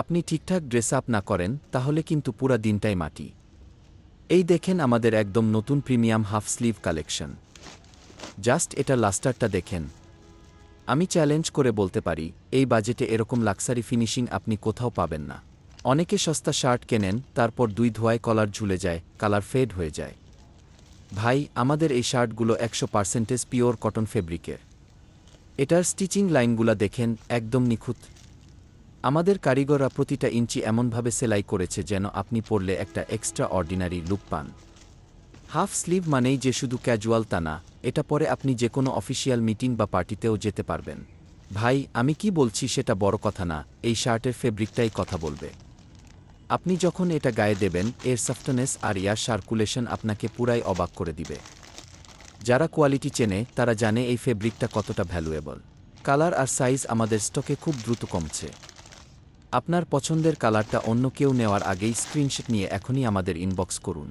আপনি ঠিকঠাক dress up না করেন তাহলে কিন্তু পুরা দিনটাই মাটি। এই দেখেন আমাদের একদম নতুন premium half sleeve collection. Just এটা লাস্টারটা দেখেন। আমি চ্যালেঞ্জ করে বলতে পারি এই বাজেটে এরকম লাক্সারি ফিনিশিং আপনি কোথাও পাবেন না। অনেকে সস্তা শার্ট কেনেন, তারপর 2 ধোয়ায় কলার ঝুলে যায়, কালার ফেড হয়ে যায়। ভাই, আমাদের এই শার্টগুলো 100% পিওর কটন ফেব্রিকের। এটার স্টিচিং লাইনগুলা দেখেন, একদম নিখুঁত। আমাদের কারিগররা প্রতিটা ইঞ্চি এমনভাবে সেলাই করেছে যেন আপনি পরলে একটা এক্সট্রা অর্ডিনারি লুক পান। হাফ স্লিভ মানেই যে শুধু ক্যাজুয়াল তা না, এটা পরে আপনি যে কোনো অফিসিয়াল মিটিং বা পার্টিতেও যেতে পারবেন। ভাই, আমি কি বলছি সেটা বড় কথা না, এই শার্টের ফেব্রিকটাই কথা বলবে। আপনি যখন এটা গায়ে দেবেন, এর সফটনেস আর এয়ার সার্কুলেশন আপনাকে পুরাই অবাক করে দিবে। যারা কোয়ালিটি চেনে তারা জানে এই ফেব্রিকটা কতটা ভ্যালুয়েবল। কালার আর সাইজ আমাদের স্টকে খুব দ্রুত কমছে। আপনার পছন্দের কালারটা অন্য কেউ নেওয়ার আগেই স্ক্রিনশট নিয়ে এখনই আমাদের ইনবক্স করুন।